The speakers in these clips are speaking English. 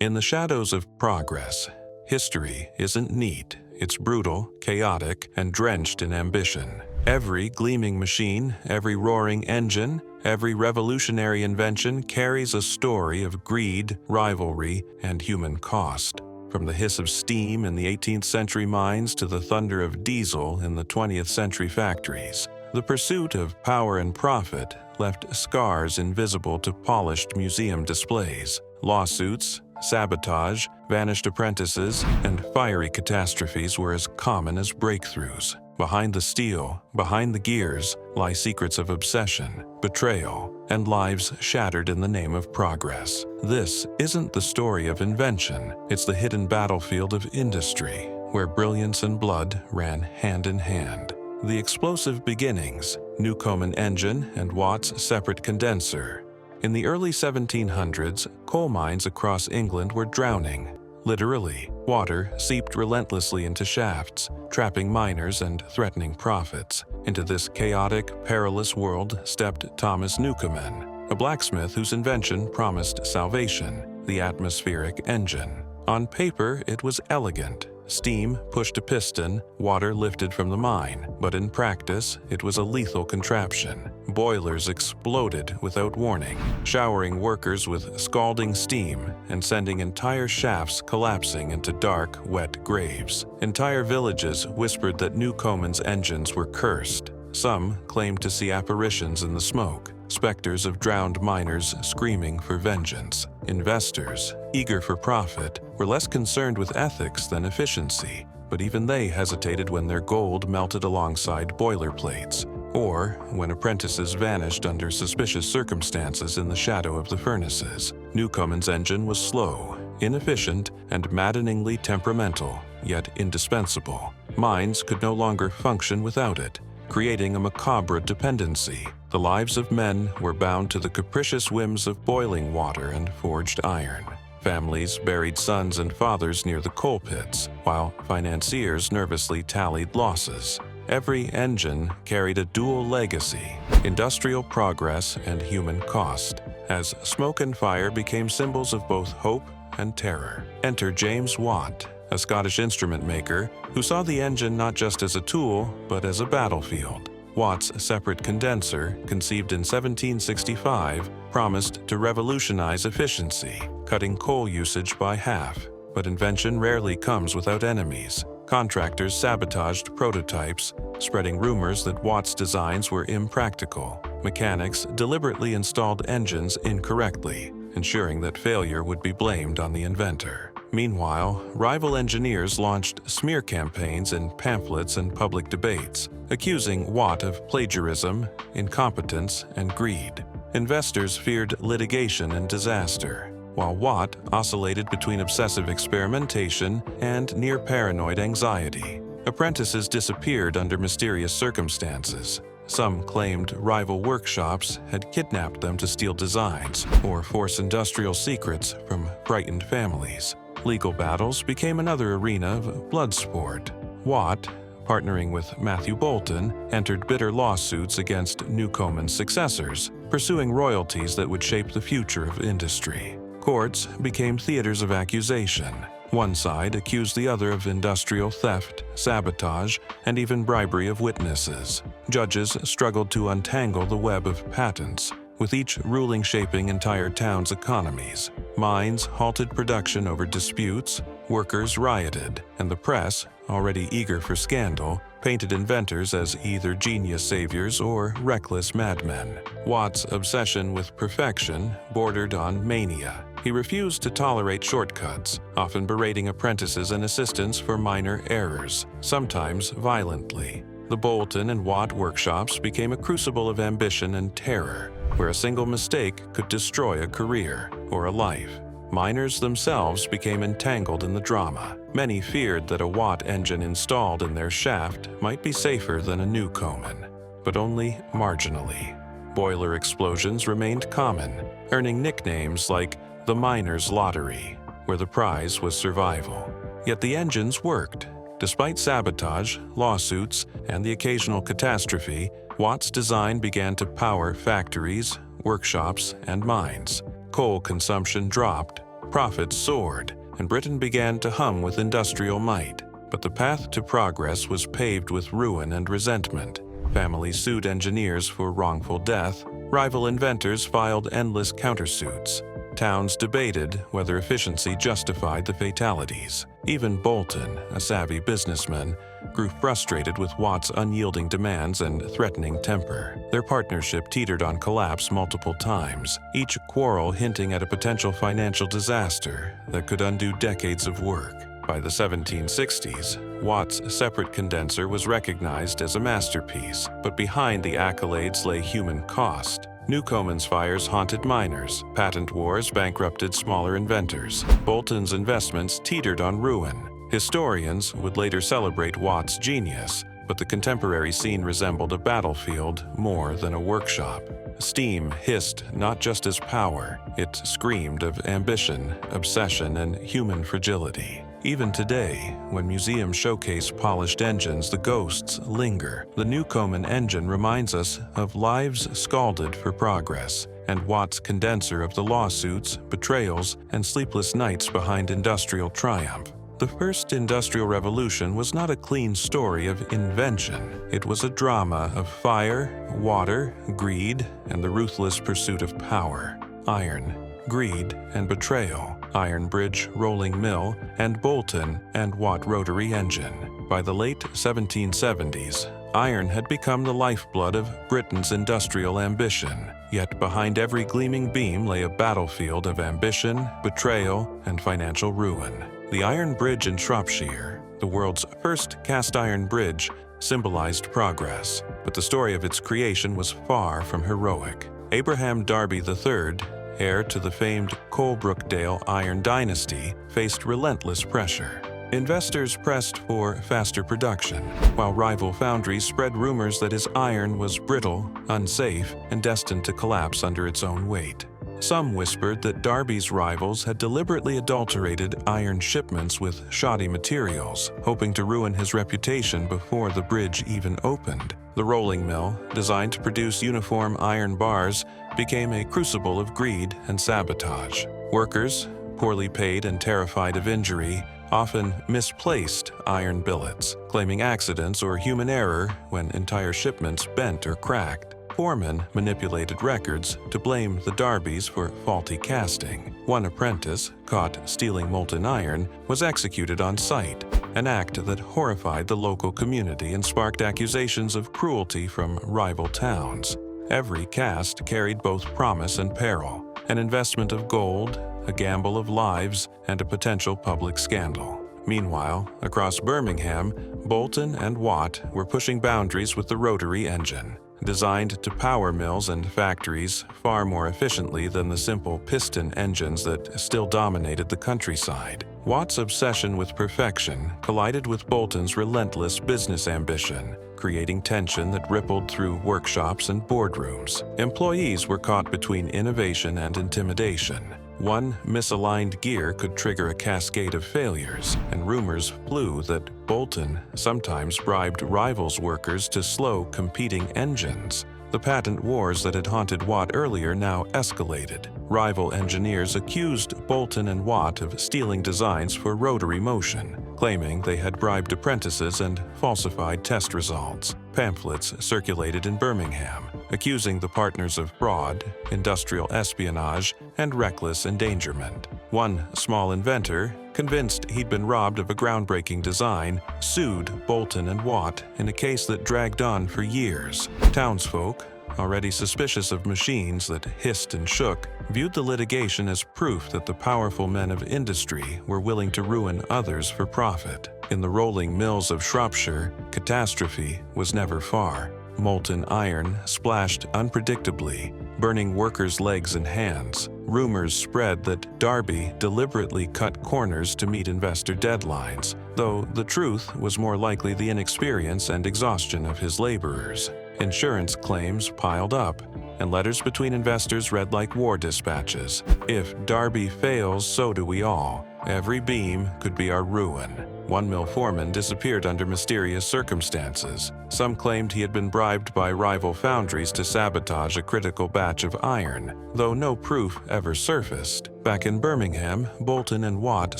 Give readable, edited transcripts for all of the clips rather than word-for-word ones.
In the shadows of progress, history isn't neat. It's brutal, chaotic, and drenched in ambition. Every gleaming machine, every roaring engine, every revolutionary invention carries a story of greed, rivalry, and human cost. From the hiss of steam in the 18th century mines to the thunder of diesel in the 20th century factories, the pursuit of power and profit left scars invisible to polished museum displays. Lawsuits, sabotage, vanished apprentices, and fiery catastrophes were as common as breakthroughs. Behind the steel, behind the gears, lie secrets of obsession, betrayal, and lives shattered in the name of progress. This isn't the story of invention, it's the hidden battlefield of industry, where brilliance and blood ran hand in hand. The explosive beginnings, Newcomen engine and Watt's separate condenser. In the early 1700s, coal mines across England were drowning. Literally, water seeped relentlessly into shafts, trapping miners and threatening profits. Into this chaotic, perilous world stepped Thomas Newcomen, a blacksmith whose invention promised salvation, the atmospheric engine. On paper, it was elegant. Steam pushed a piston, water lifted from the mine, but in practice, it was a lethal contraption. Boilers exploded without warning, showering workers with scalding steam and sending entire shafts collapsing into dark, wet graves. Entire villages whispered that Newcomen's engines were cursed. Some claimed to see apparitions in the smoke, specters of drowned miners screaming for vengeance. Investors, eager for profit, were less concerned with ethics than efficiency, but even they hesitated when their gold melted alongside boiler plates, or when apprentices vanished under suspicious circumstances in the shadow of the furnaces. Newcomen's engine was slow, inefficient, and maddeningly temperamental, yet indispensable. Mines could no longer function without it, creating a macabre dependency. The lives of men were bound to the capricious whims of boiling water and forged iron. Families buried sons and fathers near the coal pits, while financiers nervously tallied losses. Every engine carried a dual legacy: industrial progress and human cost, as smoke and fire became symbols of both hope and terror. Enter James Watt, a Scottish instrument maker who saw the engine not just as a tool, but as a battlefield. Watt's separate condenser, conceived in 1765, promised to revolutionize efficiency, cutting coal usage by half. But invention rarely comes without enemies. Contractors sabotaged prototypes, spreading rumors that Watt's designs were impractical. Mechanics deliberately installed engines incorrectly, ensuring that failure would be blamed on the inventor. Meanwhile, rival engineers launched smear campaigns in pamphlets and public debates, accusing Watt of plagiarism, incompetence, and greed. Investors feared litigation and disaster, while Watt oscillated between obsessive experimentation and near-paranoid anxiety. Apprentices disappeared under mysterious circumstances. Some claimed rival workshops had kidnapped them to steal designs or force industrial secrets from frightened families. Legal battles became another arena of blood sport. Watt, partnering with Matthew Boulton, entered bitter lawsuits against Newcomen's successors, pursuing royalties that would shape the future of industry. Courts became theaters of accusation. One side accused the other of industrial theft, sabotage, and even bribery of witnesses. Judges struggled to untangle the web of patents, with each ruling shaping entire towns' economies. Mines halted production over disputes, workers rioted, and the press, already eager for scandal, painted inventors as either genius saviors or reckless madmen. Watt's obsession with perfection bordered on mania. He refused to tolerate shortcuts, often berating apprentices and assistants for minor errors, sometimes violently. The Boulton and Watt workshops became a crucible of ambition and terror, where a single mistake could destroy a career or a life. Miners themselves became entangled in the drama. Many feared that a Watt engine installed in their shaft might be safer than a Newcomen, but only marginally. Boiler explosions remained common, earning nicknames like the Miner's Lottery, where the prize was survival. Yet the engines worked. Despite sabotage, lawsuits, and the occasional catastrophe, Watt's design began to power factories, workshops, and mines. Coal consumption dropped, Profits soared, and Britain began to hum with industrial might. But the path to progress was paved with ruin and resentment. Families sued engineers for wrongful death. Rival inventors filed endless countersuits. Towns debated whether efficiency justified the fatalities. Even Bolton, a savvy businessman, grew frustrated with Watt's unyielding demands and threatening temper. Their partnership teetered on collapse multiple times, each quarrel hinting at a potential financial disaster that could undo decades of work. By the 1760s, Watt's separate condenser was recognized as a masterpiece, but behind the accolades lay human cost. Newcomen's fires haunted miners, patent wars bankrupted smaller inventors. Bolton's investments teetered on ruin. Historians would later celebrate Watt's genius, but the contemporary scene resembled a battlefield more than a workshop. Steam hissed not just as power, it screamed of ambition, obsession, and human fragility. Even today, when museums showcase polished engines, the ghosts linger. The Newcomen engine reminds us of lives scalded for progress, and Watt's condenser of the lawsuits, betrayals, and sleepless nights behind industrial triumph. The first industrial revolution was not a clean story of invention. It was a drama of fire, water, greed, and the ruthless pursuit of power. Iron, greed, and betrayal. Iron Bridge rolling mill, and Bolton and Watt rotary engine. By the late 1770s, iron had become the lifeblood of Britain's industrial ambition. Yet behind every gleaming beam lay a battlefield of ambition, betrayal, and financial ruin. The Iron Bridge in Shropshire, the world's first cast-iron bridge, symbolized progress, but the story of its creation was far from heroic. Abraham Darby III, heir to the famed Coalbrookdale Iron Dynasty, faced relentless pressure. Investors pressed for faster production, while rival foundries spread rumors that his iron was brittle, unsafe, and destined to collapse under its own weight. Some whispered that Darby's rivals had deliberately adulterated iron shipments with shoddy materials, hoping to ruin his reputation before the bridge even opened. The rolling mill, designed to produce uniform iron bars, became a crucible of greed and sabotage. Workers, poorly paid and terrified of injury, often misplaced iron billets, claiming accidents or human error when entire shipments bent or cracked. Foremen manipulated records to blame the Darbys for faulty casting. One apprentice, caught stealing molten iron, was executed on sight, an act that horrified the local community and sparked accusations of cruelty from rival towns. Every cast carried both promise and peril, an investment of gold, a gamble of lives, and a potential public scandal. Meanwhile, across Birmingham, Bolton and Watt were pushing boundaries with the rotary engine. Designed to power mills and factories far more efficiently than the simple piston engines that still dominated the countryside. Watt's obsession with perfection collided with Bolton's relentless business ambition, creating tension that rippled through workshops and boardrooms. Employees were caught between innovation and intimidation. One misaligned gear could trigger a cascade of failures, and rumors flew that Bolton sometimes bribed rivals' workers to slow competing engines. The patent wars that had haunted Watt earlier now escalated. Rival engineers accused Bolton and Watt of stealing designs for rotary motion, claiming they had bribed apprentices and falsified test results. Pamphlets circulated in Birmingham, accusing the partners of fraud, industrial espionage, and reckless endangerment. One small inventor, convinced he'd been robbed of a groundbreaking design, sued Bolton and Watt in a case that dragged on for years. Townsfolk, already suspicious of machines that hissed and shook, viewed the litigation as proof that the powerful men of industry were willing to ruin others for profit. In the rolling mills of Shropshire, catastrophe was never far. Molten iron splashed unpredictably, burning workers' legs and hands. Rumors spread that Darby deliberately cut corners to meet investor deadlines, though the truth was more likely the inexperience and exhaustion of his laborers. Insurance claims piled up, and letters between investors read like war dispatches. If Darby fails, so do we all. every beam could be our ruin. One mill foreman disappeared under mysterious circumstances. Some claimed he had been bribed by rival foundries to sabotage a critical batch of iron, though no proof ever surfaced. Back in Birmingham, Bolton and Watt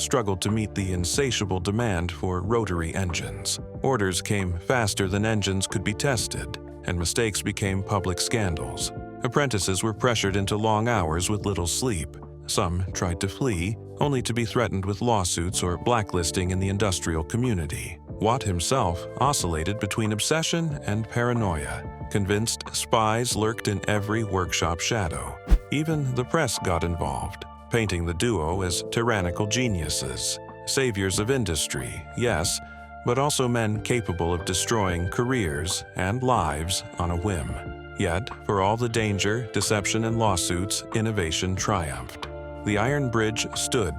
struggled to meet the insatiable demand for rotary engines. Orders came faster than engines could be tested, and mistakes became public scandals. Apprentices were pressured into long hours with little sleep. Some tried to flee, only to be threatened with lawsuits or blacklisting in the industrial community. Watt himself oscillated between obsession and paranoia, convinced spies lurked in every workshop shadow. Even the press got involved, painting the duo as tyrannical geniuses, saviors of industry, yes, but also men capable of destroying careers and lives on a whim. Yet, for all the danger, deception, and lawsuits, innovation triumphed. The Iron Bridge stood,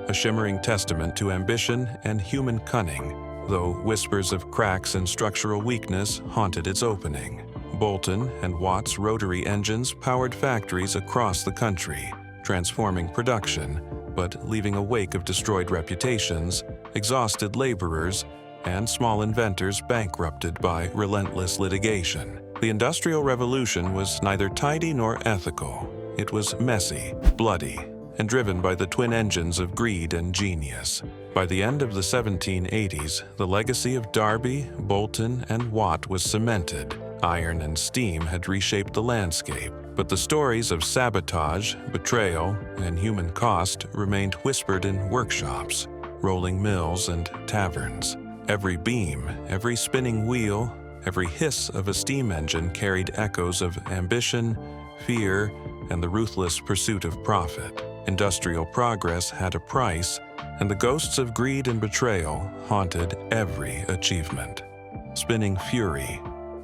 a shimmering testament to ambition and human cunning, though whispers of cracks and structural weakness haunted its opening. Bolton and Watt's rotary engines powered factories across the country, transforming production, but leaving a wake of destroyed reputations, exhausted laborers, and small inventors bankrupted by relentless litigation. The Industrial Revolution was neither tidy nor ethical. It was messy, bloody, and driven by the twin engines of greed and genius. By the end of the 1780s, the legacy of Darby, Bolton, and Watt was cemented. Iron and steam had reshaped the landscape, but the stories of sabotage, betrayal, and human cost remained whispered in workshops, rolling mills, and taverns. Every beam, every spinning wheel, every hiss of a steam engine carried echoes of ambition, fear, and the ruthless pursuit of profit. Industrial progress had a price, and the ghosts of greed and betrayal haunted every achievement. Spinning Fury,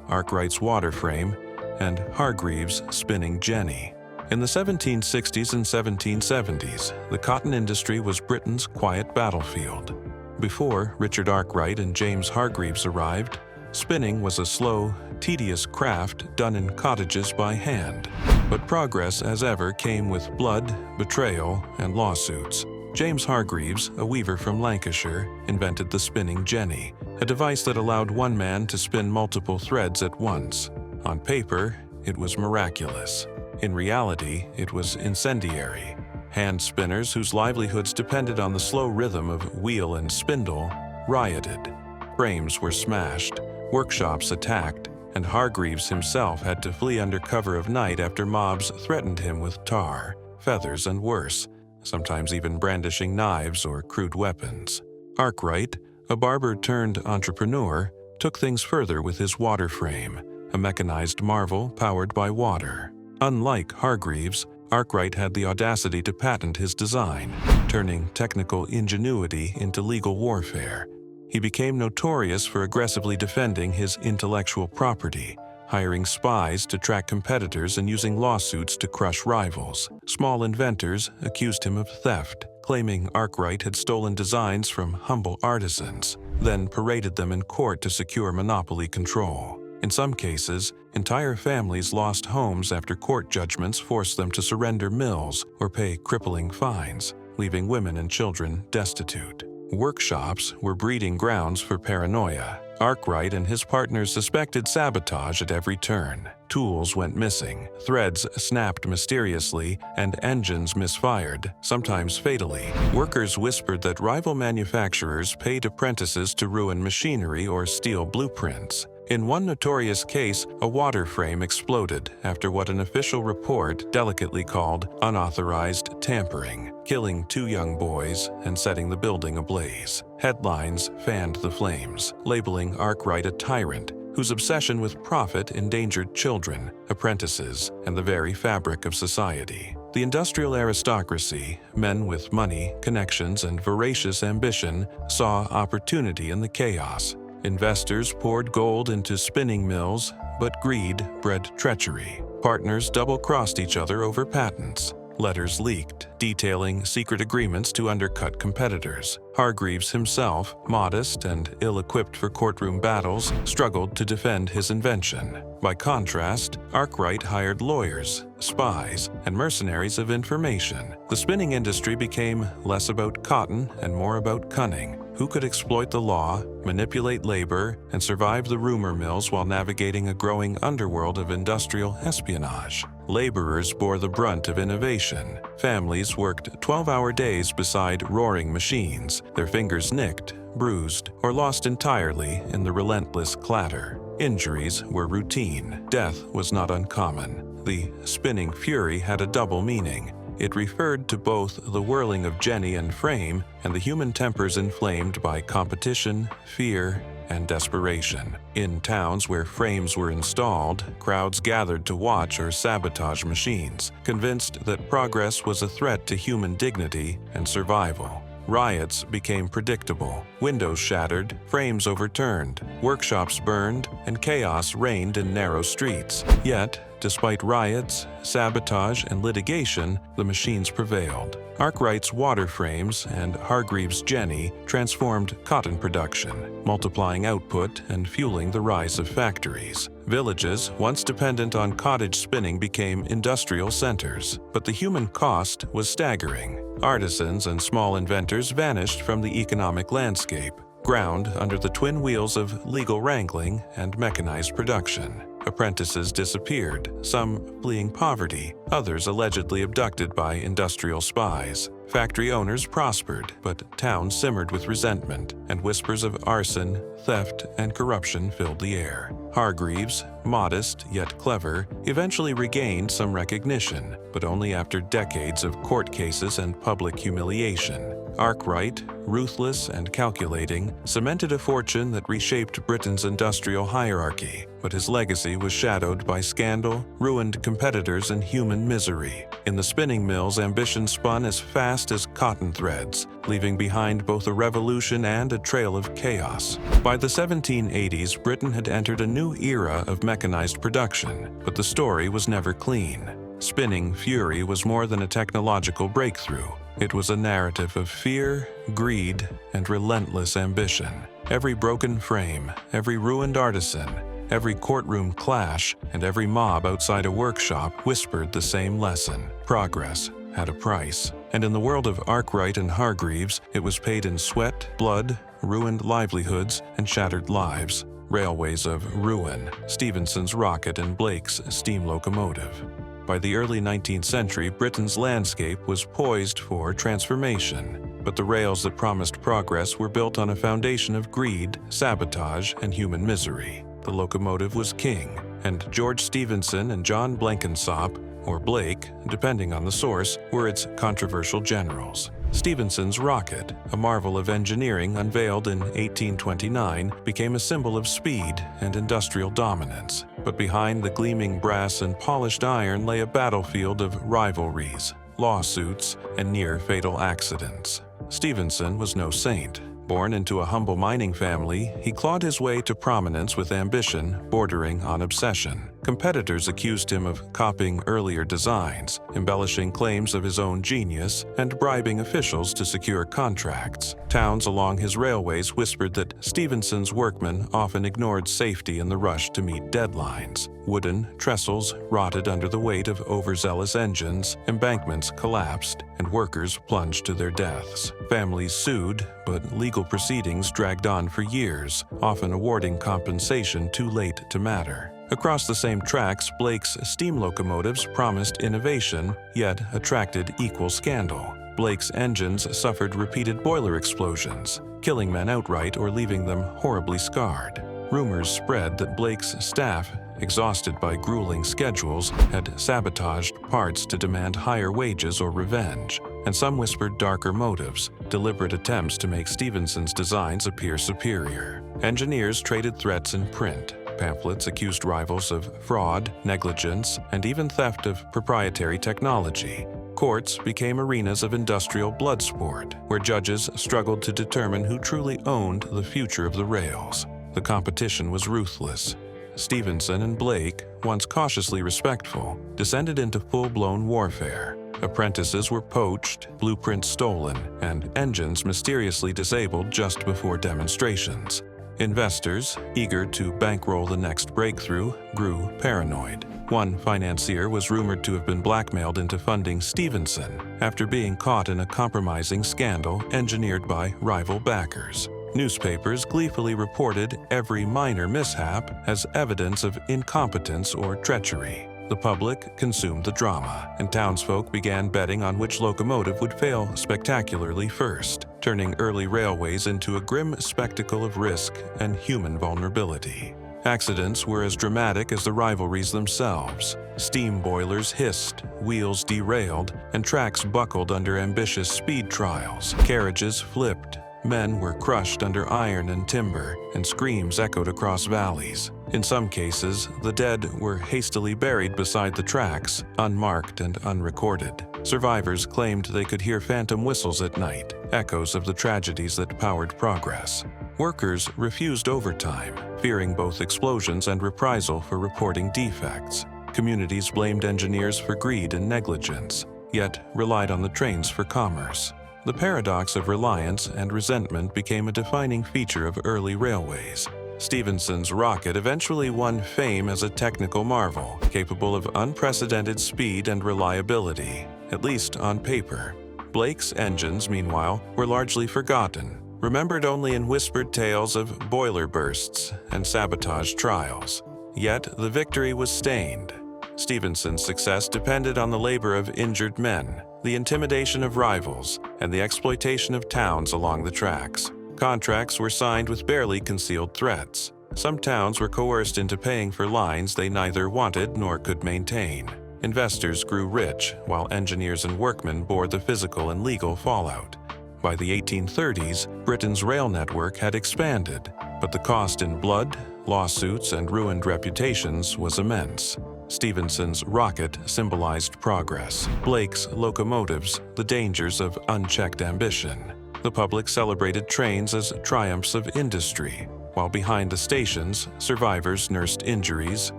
Arkwright's water frame, and Hargreaves' spinning jenny. In the 1760s and 1770s, the cotton industry was Britain's quiet battlefield. Before Richard Arkwright and James Hargreaves arrived, spinning was a slow, tedious craft done in cottages by hand. But progress, as ever, came with blood, betrayal, and lawsuits. James Hargreaves, a weaver from Lancashire, invented the spinning jenny, a device that allowed one man to spin multiple threads at once. On paper, it was miraculous. In reality, it was incendiary. Hand spinners whose livelihoods depended on the slow rhythm of wheel and spindle rioted. Frames were smashed, workshops attacked, and Hargreaves himself had to flee under cover of night after mobs threatened him with tar, feathers, and worse, sometimes even brandishing knives or crude weapons. Arkwright, a barber turned entrepreneur, took things further with his water frame, a mechanized marvel powered by water. Unlike Hargreaves, Arkwright had the audacity to patent his design, turning technical ingenuity into legal warfare. He became notorious for aggressively defending his intellectual property, hiring spies to track competitors and using lawsuits to crush rivals. Small inventors accused him of theft, claiming Arkwright had stolen designs from humble artisans, then paraded them in court to secure monopoly control. In some cases, entire families lost homes after court judgments forced them to surrender mills or pay crippling fines, leaving women and children destitute. Workshops were breeding grounds for paranoia. Arkwright and his partners suspected sabotage at every turn. Tools went missing, threads snapped mysteriously, and engines misfired, sometimes fatally. Workers whispered that rival manufacturers paid apprentices to ruin machinery or steal blueprints. In one notorious case, a water frame exploded after what an official report delicately called unauthorized tampering, killing 2 young boys and setting the building ablaze. Headlines fanned the flames, labeling Arkwright a tyrant whose obsession with profit endangered children, apprentices, and the very fabric of society. The industrial aristocracy, men with money, connections, and voracious ambition, saw opportunity in the chaos. Investors poured gold into spinning mills, but greed bred treachery. Partners double-crossed each other over patents. Letters leaked, detailing secret agreements to undercut competitors. Hargreaves himself, modest and ill-equipped for courtroom battles, struggled to defend his invention. By contrast, Arkwright hired lawyers, spies, and mercenaries of information. The spinning industry became less about cotton and more about cunning. Who could exploit the law, manipulate labor, and survive the rumor mills while navigating a growing underworld of industrial espionage? Laborers bore the brunt of innovation. Families worked 12-hour days beside roaring machines, their fingers nicked, bruised, or lost entirely in the relentless clatter. Injuries were routine. Death was not uncommon. The spinning fury had a double meaning. It referred to both the whirling of jenny and frame and the human tempers inflamed by competition, fear, and desperation. In towns where frames were installed, crowds gathered to watch or sabotage machines, convinced that progress was a threat to human dignity and survival. Riots became predictable. Windows shattered, frames overturned, workshops burned, and chaos reigned in narrow streets. Yet, despite riots, sabotage, and litigation, the machines prevailed. Arkwright's water frames and Hargreaves' jenny transformed cotton production, multiplying output and fueling the rise of factories. Villages, once dependent on cottage spinning, became industrial centers, but the human cost was staggering. Artisans and small inventors vanished from the economic landscape, ground under the twin wheels of legal wrangling and mechanized production. Apprentices disappeared, some fleeing poverty, others allegedly abducted by industrial spies. Factory owners prospered, but towns simmered with resentment, and whispers of arson, theft, and corruption filled the air. Hargreaves, modest yet clever, eventually regained some recognition, but only after decades of court cases and public humiliation. Arkwright, ruthless and calculating, cemented a fortune that reshaped Britain's industrial hierarchy, but his legacy was shadowed by scandal, ruined competitors, and human misery. In the spinning mills, ambition spun as fast as cotton threads, leaving behind both a revolution and a trail of chaos. By the 1780s, Britain had entered a new era of mechanized production, but the story was never clean. Spinning fury was more than a technological breakthrough. It was a narrative of fear, greed, and relentless ambition. Every broken frame, every ruined artisan, every courtroom clash, and every mob outside a workshop whispered the same lesson. Progress had a price. And in the world of Arkwright and Hargreaves, it was paid in sweat, blood, ruined livelihoods, and shattered lives. Railways of ruin, Stephenson's rocket and Blake's steam locomotive. By the early 19th century, Britain's landscape was poised for transformation, but the rails that promised progress were built on a foundation of greed, sabotage, and human misery. The locomotive was king, and George Stephenson and John Blenkinsop, or Blake, depending on the source, were its controversial generals. Stephenson's rocket, a marvel of engineering unveiled in 1829, became a symbol of speed and industrial dominance. But behind the gleaming brass and polished iron lay a battlefield of rivalries, lawsuits, and near-fatal accidents. Stephenson was no saint. Born into a humble mining family, he clawed his way to prominence with ambition bordering on obsession. Competitors accused him of copying earlier designs, embellishing claims of his own genius, and bribing officials to secure contracts. Towns along his railways whispered that Stephenson's workmen often ignored safety in the rush to meet deadlines. Wooden trestles rotted under the weight of overzealous engines, embankments collapsed, and workers plunged to their deaths. Families sued, but legal proceedings dragged on for years, often awarding compensation too late to matter. Across the same tracks, Blake's steam locomotives promised innovation, yet attracted equal scandal. Blake's engines suffered repeated boiler explosions, killing men outright or leaving them horribly scarred. Rumors spread that Blake's staff, exhausted by grueling schedules, had sabotaged parts to demand higher wages or revenge, and some whispered darker motives, deliberate attempts to make Stephenson's designs appear superior. Engineers traded threats in print. Pamphlets accused rivals of fraud, negligence, and even theft of proprietary technology. Courts became arenas of industrial blood sport, where judges struggled to determine who truly owned the future of the rails. The competition was ruthless. Stephenson and Blake, once cautiously respectful, descended into full-blown warfare. Apprentices were poached, blueprints stolen, and engines mysteriously disabled just before demonstrations. Investors, eager to bankroll the next breakthrough, grew paranoid. One financier was rumored to have been blackmailed into funding Stephenson after being caught in a compromising scandal engineered by rival backers. Newspapers gleefully reported every minor mishap as evidence of incompetence or treachery. The public consumed the drama, and townsfolk began betting on which locomotive would fail spectacularly first, turning early railways into a grim spectacle of risk and human vulnerability. Accidents were as dramatic as the rivalries themselves. Steam boilers hissed, wheels derailed, and tracks buckled under ambitious speed trials. Carriages flipped. Men were crushed under iron and timber, and screams echoed across valleys. In some cases, the dead were hastily buried beside the tracks, unmarked and unrecorded. Survivors claimed they could hear phantom whistles at night, echoes of the tragedies that powered progress. Workers refused overtime, fearing both explosions and reprisal for reporting defects. Communities blamed engineers for greed and negligence, yet relied on the trains for commerce. The paradox of reliance and resentment became a defining feature of early railways. Stephenson's rocket eventually won fame as a technical marvel, capable of unprecedented speed and reliability, at least on paper. Blake's engines, meanwhile, were largely forgotten, remembered only in whispered tales of boiler bursts and sabotage trials. Yet the victory was stained. Stephenson's success depended on the labor of injured men, the intimidation of rivals, and the exploitation of towns along the tracks. Contracts were signed with barely concealed threats. Some towns were coerced into paying for lines they neither wanted nor could maintain. Investors grew rich, while engineers and workmen bore the physical and legal fallout. By the 1830s, Britain's rail network had expanded, but the cost in blood, lawsuits, and ruined reputations was immense. Stephenson's rocket symbolized progress. Blake's locomotives, the dangers of unchecked ambition. The public celebrated trains as triumphs of industry, while behind the stations, survivors nursed injuries,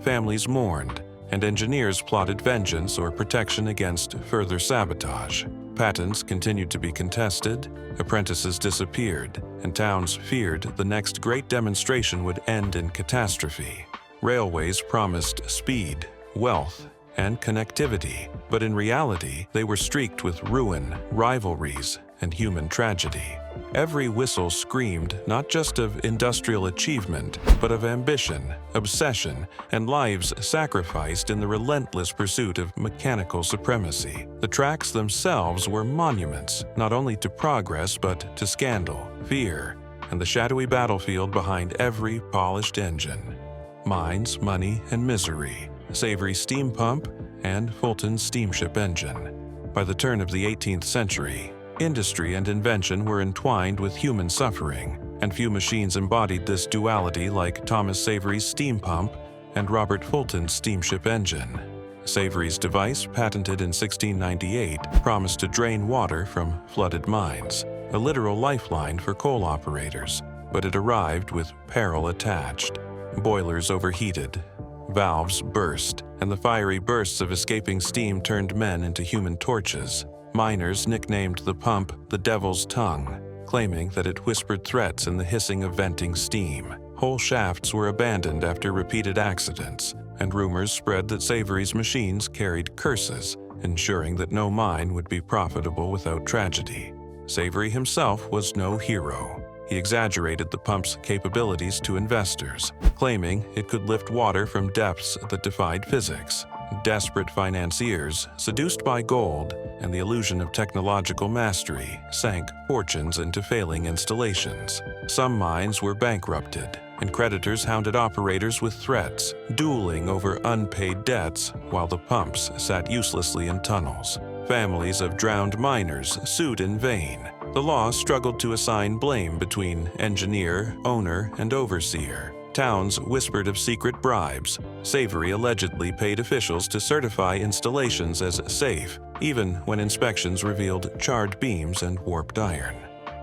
families mourned, and engineers plotted vengeance or protection against further sabotage. Patents continued to be contested, apprentices disappeared, and towns feared the next great demonstration would end in catastrophe. Railways promised speed, wealth, and connectivity, but in reality, they were streaked with ruin, rivalries, and human tragedy. Every whistle screamed not just of industrial achievement, but of ambition, obsession, and lives sacrificed in the relentless pursuit of mechanical supremacy. The tracks themselves were monuments, not only to progress but to scandal, fear, and the shadowy battlefield behind every polished engine. Mines, money, and misery, Savory's steam pump, and Fulton's steamship engine. By the turn of the 18th century, industry and invention were entwined with human suffering, and few machines embodied this duality like Thomas Savory's steam pump and Robert Fulton's steamship engine. Savory's device, patented in 1698, promised to drain water from flooded mines, a literal lifeline for coal operators, but it arrived with peril attached. Boilers overheated, valves burst, and the fiery bursts of escaping steam turned men into human torches. Miners nicknamed the pump the Devil's Tongue, claiming that it whispered threats in the hissing of venting steam. Whole shafts were abandoned after repeated accidents, and rumors spread that Savory's machines carried curses, ensuring that no mine would be profitable without tragedy. Savory himself was no hero. He exaggerated the pump's capabilities to investors, claiming it could lift water from depths that defied physics. Desperate financiers, seduced by gold and the illusion of technological mastery, sank fortunes into failing installations. Some mines were bankrupted, and creditors hounded operators with threats, dueling over unpaid debts while the pumps sat uselessly in tunnels. Families of drowned miners sued in vain. The law struggled to assign blame between engineer, owner, and overseer. Towns whispered of secret bribes. Savory allegedly paid officials to certify installations as safe, even when inspections revealed charred beams and warped iron.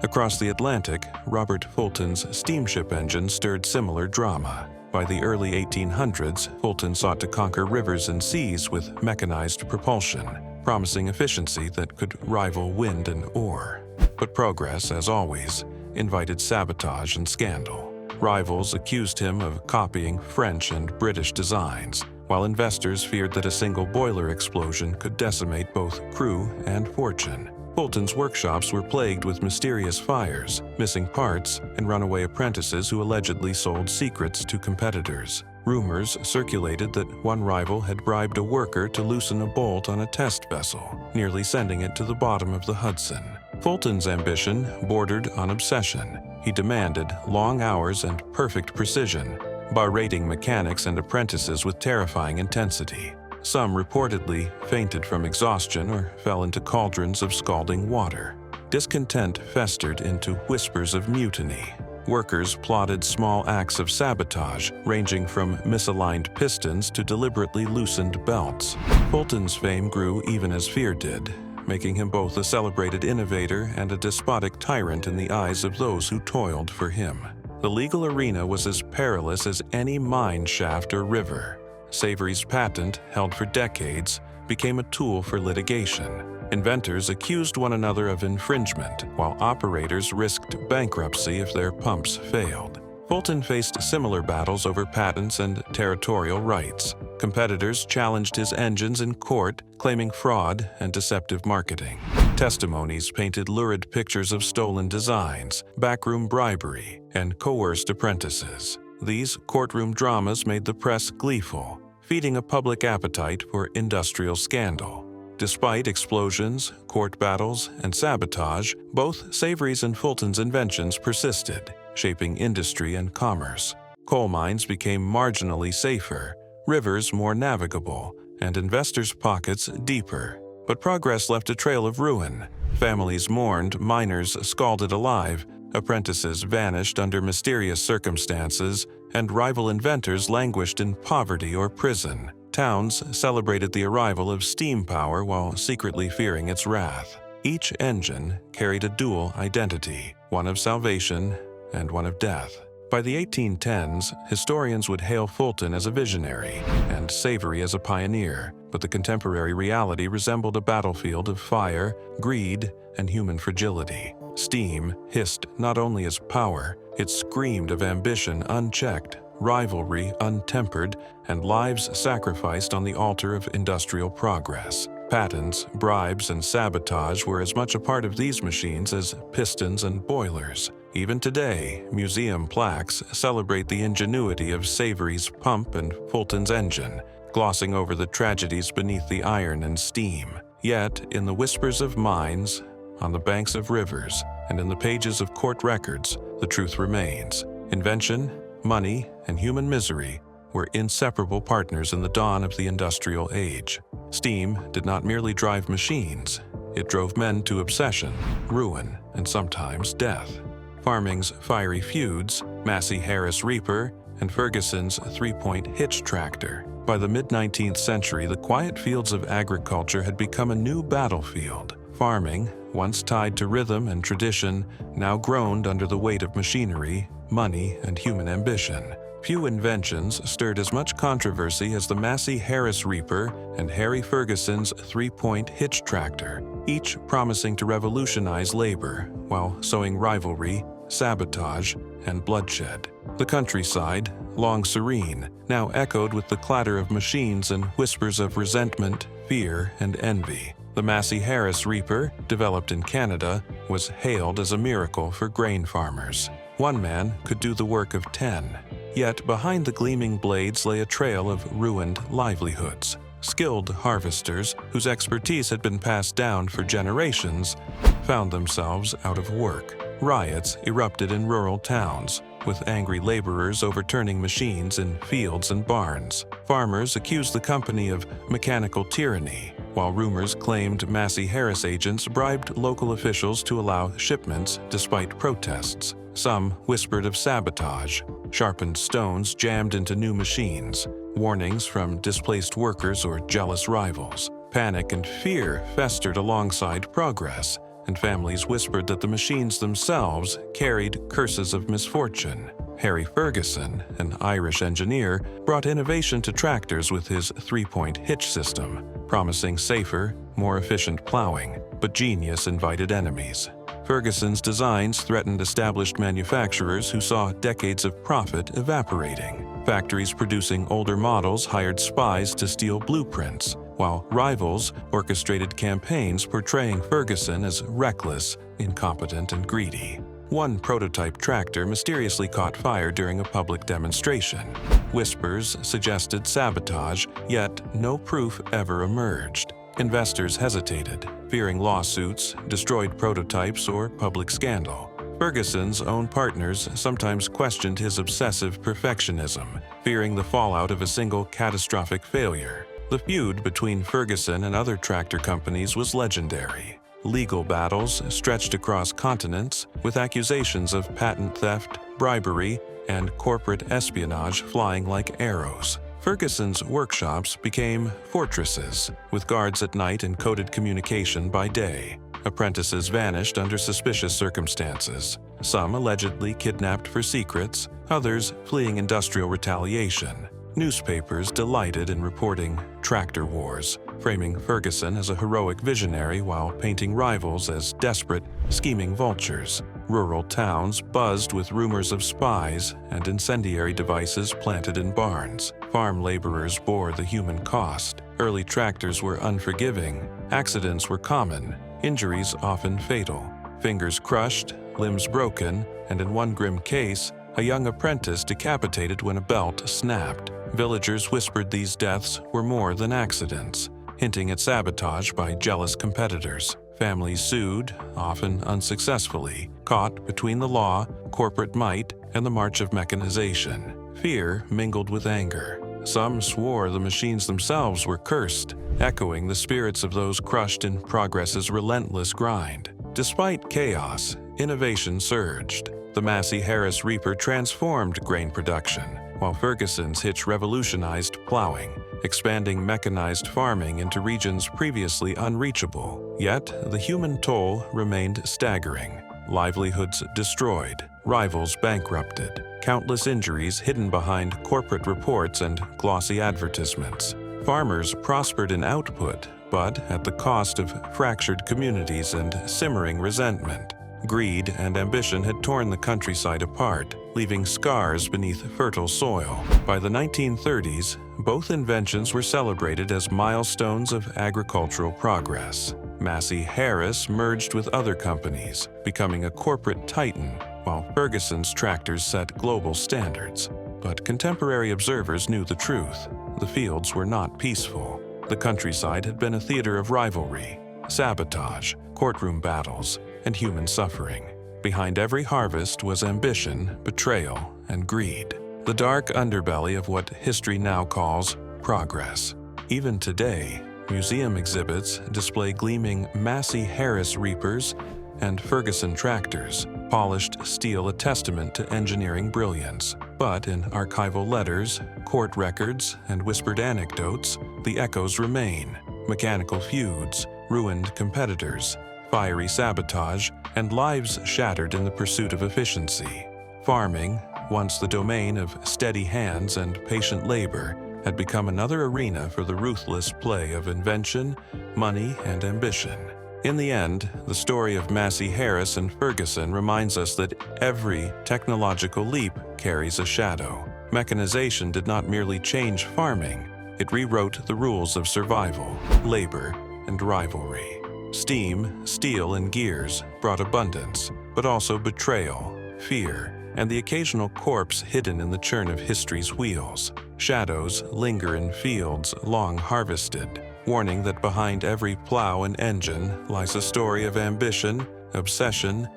Across the Atlantic, Robert Fulton's steamship engine stirred similar drama. By the early 1800s, Fulton sought to conquer rivers and seas with mechanized propulsion, promising efficiency that could rival wind and oar. But progress, as always, invited sabotage and scandal. Rivals accused him of copying French and British designs, while investors feared that a single boiler explosion could decimate both crew and fortune. Fulton's workshops were plagued with mysterious fires, missing parts, and runaway apprentices who allegedly sold secrets to competitors. Rumors circulated that one rival had bribed a worker to loosen a bolt on a test vessel, nearly sending it to the bottom of the Hudson. Fulton's ambition bordered on obsession. He demanded long hours and perfect precision, berating mechanics and apprentices with terrifying intensity. Some reportedly fainted from exhaustion or fell into cauldrons of scalding water. Discontent festered into whispers of mutiny. Workers plotted small acts of sabotage, ranging from misaligned pistons to deliberately loosened belts. Fulton's fame grew even as fear did, making him both a celebrated innovator and a despotic tyrant in the eyes of those who toiled for him. The legal arena was as perilous as any mine shaft or river. Savory's patent, held for decades, became a tool for litigation. Inventors accused one another of infringement, while operators risked bankruptcy if their pumps failed. Fulton faced similar battles over patents and territorial rights. Competitors challenged his engines in court, claiming fraud and deceptive marketing. Testimonies painted lurid pictures of stolen designs, backroom bribery, and coerced apprentices. These courtroom dramas made the press gleeful, feeding a public appetite for industrial scandal. Despite explosions, court battles, and sabotage, both Savory's and Fulton's inventions persisted, shaping industry and commerce. Coal mines became marginally safer, rivers more navigable, and investors' pockets deeper. But progress left a trail of ruin. Families mourned, miners scalded alive, apprentices vanished under mysterious circumstances, and rival inventors languished in poverty or prison. Towns celebrated the arrival of steam power while secretly fearing its wrath. Each engine carried a dual identity, one of salvation and one of death. By the 1810s, historians would hail Fulton as a visionary and Savory as a pioneer, but the contemporary reality resembled a battlefield of fire, greed, and human fragility. Steam hissed not only as power, it screamed of ambition unchecked, rivalry untempered, and lives sacrificed on the altar of industrial progress. Patents, bribes, and sabotage were as much a part of these machines as pistons and boilers. Even today, museum plaques celebrate the ingenuity of Savory's pump and Fulton's engine, glossing over the tragedies beneath the iron and steam. Yet, in the whispers of mines, on the banks of rivers, and in the pages of court records, the truth remains. Invention, money, and human misery were inseparable partners in the dawn of the industrial age. Steam did not merely drive machines, it drove men to obsession, ruin, and sometimes death. Farming's fiery feuds, Massey Harris Reaper, and Ferguson's three-point hitch tractor. By the mid-19th century, the quiet fields of agriculture had become a new battlefield. Farming, once tied to rhythm and tradition, now groaned under the weight of machinery, money, and human ambition. Few inventions stirred as much controversy as the Massey Harris Reaper and Harry Ferguson's three-point hitch tractor, each promising to revolutionize labor while sowing rivalry, sabotage, and bloodshed. The countryside, long serene, now echoed with the clatter of machines and whispers of resentment, fear, and envy. The Massey Harris Reaper, developed in Canada, was hailed as a miracle for grain farmers. One man could do the work of 10. Yet behind the gleaming blades lay a trail of ruined livelihoods. Skilled harvesters, whose expertise had been passed down for generations, found themselves out of work. Riots erupted in rural towns, with angry laborers overturning machines in fields and barns. Farmers accused the company of mechanical tyranny, while rumors claimed Massey Harris agents bribed local officials to allow shipments despite protests. Some whispered of sabotage, sharpened stones jammed into new machines, warnings from displaced workers or jealous rivals. Panic and fear festered alongside progress, and families whispered that the machines themselves carried curses of misfortune. Harry Ferguson, an Irish engineer, brought innovation to tractors with his three-point hitch system, promising safer, more efficient plowing, but genius invited enemies. Ferguson's designs threatened established manufacturers who saw decades of profit evaporating. Factories producing older models hired spies to steal blueprints, while rivals orchestrated campaigns portraying Ferguson as reckless, incompetent, and greedy. One prototype tractor mysteriously caught fire during a public demonstration. Whispers suggested sabotage, yet no proof ever emerged. Investors hesitated, fearing lawsuits, destroyed prototypes, or public scandal. Ferguson's own partners sometimes questioned his obsessive perfectionism, fearing the fallout of a single catastrophic failure. The feud between Ferguson and other tractor companies was legendary. Legal battles stretched across continents, with accusations of patent theft, bribery, and corporate espionage flying like arrows. Ferguson's workshops became fortresses, with guards at night and coded communication by day. Apprentices vanished under suspicious circumstances, some allegedly kidnapped for secrets, others fleeing industrial retaliation. Newspapers delighted in reporting tractor wars, framing Ferguson as a heroic visionary while painting rivals as desperate, scheming vultures. Rural towns buzzed with rumors of spies and incendiary devices planted in barns. Farm laborers bore the human cost. Early tractors were unforgiving. Accidents were common, injuries often fatal. Fingers crushed, limbs broken, and in one grim case, a young apprentice decapitated when a belt snapped. Villagers whispered these deaths were more than accidents, hinting at sabotage by jealous competitors. Families sued, often unsuccessfully, caught between the law, corporate might, and the march of mechanization. Fear mingled with anger. Some swore the machines themselves were cursed, echoing the spirits of those crushed in progress's relentless grind. Despite chaos, innovation surged. The Massey Harris Reaper transformed grain production, while Ferguson's hitch revolutionized plowing, expanding mechanized farming into regions previously unreachable. Yet, the human toll remained staggering. Livelihoods destroyed, rivals bankrupted, countless injuries hidden behind corporate reports and glossy advertisements. Farmers prospered in output, but at the cost of fractured communities and simmering resentment. Greed and ambition had torn the countryside apart, leaving scars beneath fertile soil. By the 1930s, both inventions were celebrated as milestones of agricultural progress. Massey Harris merged with other companies, becoming a corporate titan, while Ferguson's tractors set global standards. But contemporary observers knew the truth. The fields were not peaceful. The countryside had been a theater of rivalry, sabotage, courtroom battles, and human suffering. Behind every harvest was ambition, betrayal, and greed, the dark underbelly of what history now calls progress. Even today, museum exhibits display gleaming Massey Harris Reapers and Ferguson tractors, polished steel a testament to engineering brilliance. But in archival letters, court records, and whispered anecdotes, the echoes remain. Mechanical feuds, ruined competitors, fiery sabotage, and lives shattered in the pursuit of efficiency. Farming, once the domain of steady hands and patient labor, had become another arena for the ruthless play of invention, money, and ambition. In the end, the story of Massey Harris and Ferguson reminds us that every technological leap carries a shadow. Mechanization did not merely change farming, it rewrote the rules of survival, labor, and rivalry. Steam, steel, and gears brought abundance, but also betrayal, fear, and the occasional corpse hidden in the churn of history's wheels. Shadows linger in fields long harvested, warning that behind every plow and engine lies a story of ambition, obsession,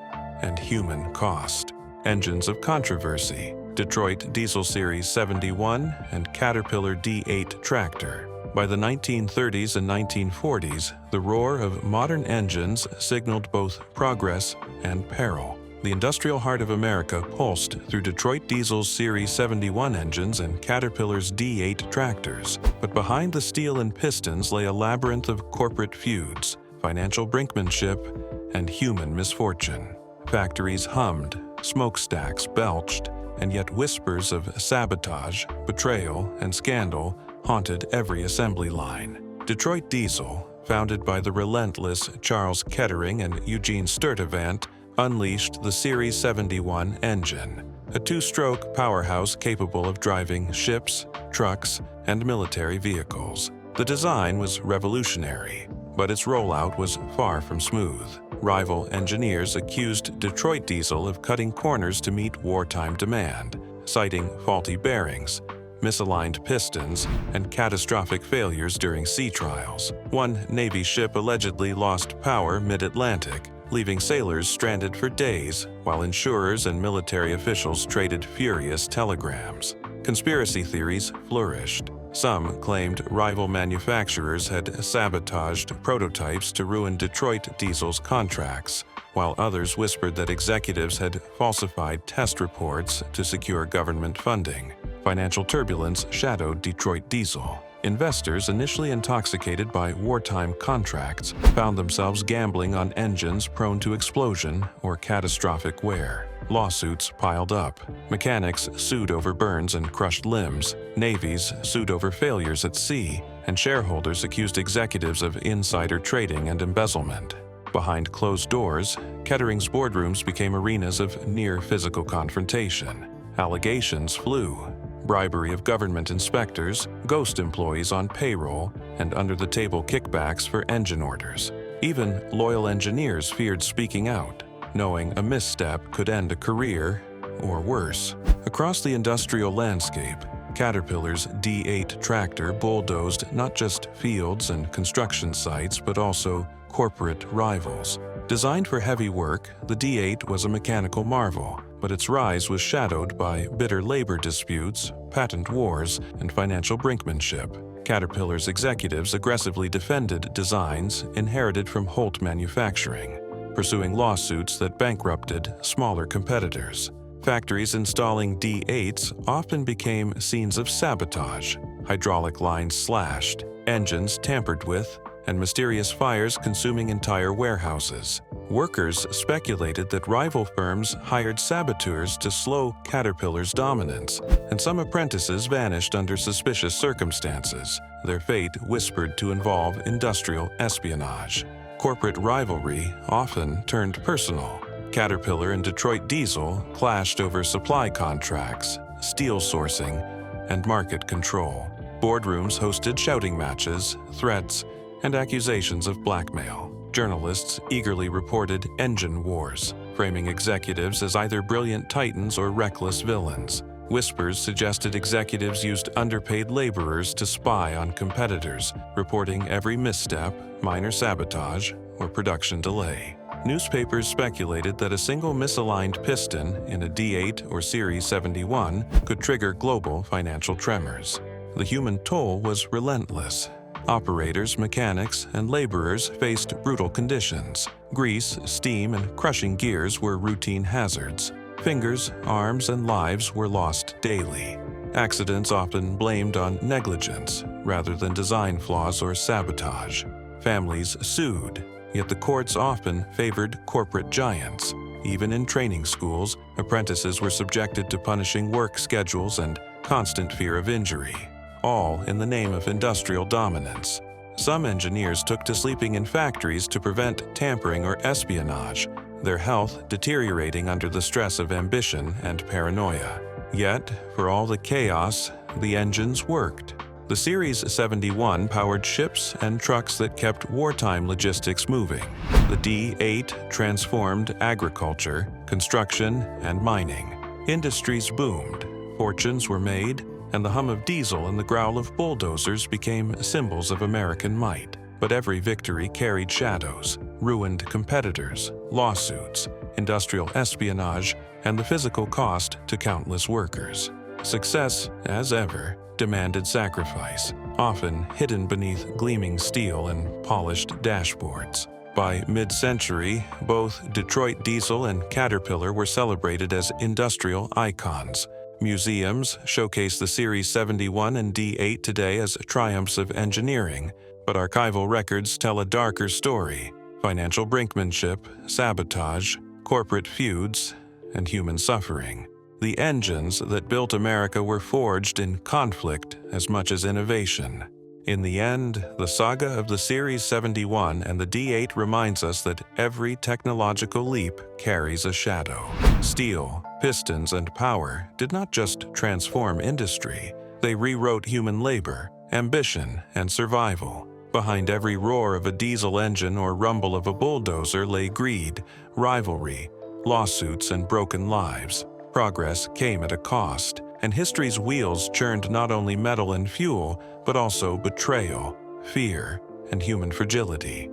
and human cost. Engines of controversy: Detroit Diesel Series 71 and Caterpillar D8 tractor. By the 1930s and 1940s, the roar of modern engines signaled both progress and peril. The industrial heart of America pulsed through Detroit Diesel's Series 71 engines and Caterpillar's D8 tractors. But behind the steel and pistons lay a labyrinth of corporate feuds, financial brinkmanship, and human misfortune. Factories hummed, smokestacks belched, and yet whispers of sabotage, betrayal, and scandal haunted every assembly line. Detroit Diesel, founded by the relentless Charles Kettering and Eugene Sturtevant, unleashed the Series 71 engine, a two-stroke powerhouse capable of driving ships, trucks, and military vehicles. The design was revolutionary, but its rollout was far from smooth. Rival engineers accused Detroit Diesel of cutting corners to meet wartime demand, citing faulty bearings, misaligned pistons, and catastrophic failures during sea trials. One Navy ship allegedly lost power mid-Atlantic, leaving sailors stranded for days, while insurers and military officials traded furious telegrams. Conspiracy theories flourished. Some claimed rival manufacturers had sabotaged prototypes to ruin Detroit Diesel's contracts, while others whispered that executives had falsified test reports to secure government funding. Financial turbulence shadowed Detroit Diesel. Investors, initially intoxicated by wartime contracts, found themselves gambling on engines prone to explosion or catastrophic wear. Lawsuits piled up. Mechanics sued over burns and crushed limbs. Navies sued over failures at sea, and shareholders accused executives of insider trading and embezzlement. Behind closed doors, Kettering's boardrooms became arenas of near-physical confrontation. Allegations flew. Bribery of government inspectors, ghost employees on payroll, and under-the-table kickbacks for engine orders. Even loyal engineers feared speaking out, knowing a misstep could end a career, or worse. Across the industrial landscape, Caterpillar's D8 tractor bulldozed not just fields and construction sites, but also corporate rivals. Designed for heavy work, the D8 was a mechanical marvel, but its rise was shadowed by bitter labor disputes, patent wars, and financial brinkmanship. Caterpillar's executives aggressively defended designs inherited from Holt Manufacturing, pursuing lawsuits that bankrupted smaller competitors. Factories installing D8s often became scenes of sabotage, hydraulic lines slashed, engines tampered with, and mysterious fires consuming entire warehouses. Workers speculated that rival firms hired saboteurs to slow Caterpillar's dominance, and some apprentices vanished under suspicious circumstances, their fate whispered to involve industrial espionage. Corporate rivalry often turned personal. Caterpillar and Detroit Diesel clashed over supply contracts, steel sourcing, and market control. Boardrooms hosted shouting matches, threats, and accusations of blackmail. Journalists eagerly reported engine wars, framing executives as either brilliant titans or reckless villains. Whispers suggested executives used underpaid laborers to spy on competitors, reporting every misstep, minor sabotage, or production delay. Newspapers speculated that a single misaligned piston in a D8 or Series 71 could trigger global financial tremors. The human toll was relentless. Operators, mechanics, and laborers faced brutal conditions. Grease, steam, and crushing gears were routine hazards. Fingers, arms, and lives were lost daily. Accidents often blamed on negligence rather than design flaws or sabotage. Families sued, yet the courts often favored corporate giants. Even in training schools, apprentices were subjected to punishing work schedules and constant fear of injury, all in the name of industrial dominance. Some engineers took to sleeping in factories to prevent tampering or espionage, their health deteriorating under the stress of ambition and paranoia. Yet, for all the chaos, the engines worked. The Series 71 powered ships and trucks that kept wartime logistics moving. The D8 transformed agriculture, construction, and mining. Industries boomed, fortunes were made, and the hum of diesel and the growl of bulldozers became symbols of American might. But every victory carried shadows, ruined competitors, lawsuits, industrial espionage, and the physical cost to countless workers. Success, as ever, demanded sacrifice, often hidden beneath gleaming steel and polished dashboards. By mid-century, both Detroit Diesel and Caterpillar were celebrated as industrial icons. Museums showcase the Series 71 and D8 today as triumphs of engineering, but archival records tell a darker story: financial brinkmanship, sabotage, corporate feuds, and human suffering. The engines that built America were forged in conflict as much as innovation. In the end, the saga of the Series 71 and the D8 reminds us that every technological leap carries a shadow. Steel, Pistons and power did not just transform industry, they rewrote human labor, ambition, and survival. Behind every roar of a diesel engine or rumble of a bulldozer lay greed, rivalry, lawsuits, and broken lives. Progress came at a cost, and history's wheels churned not only metal and fuel, but also betrayal, fear, and human fragility.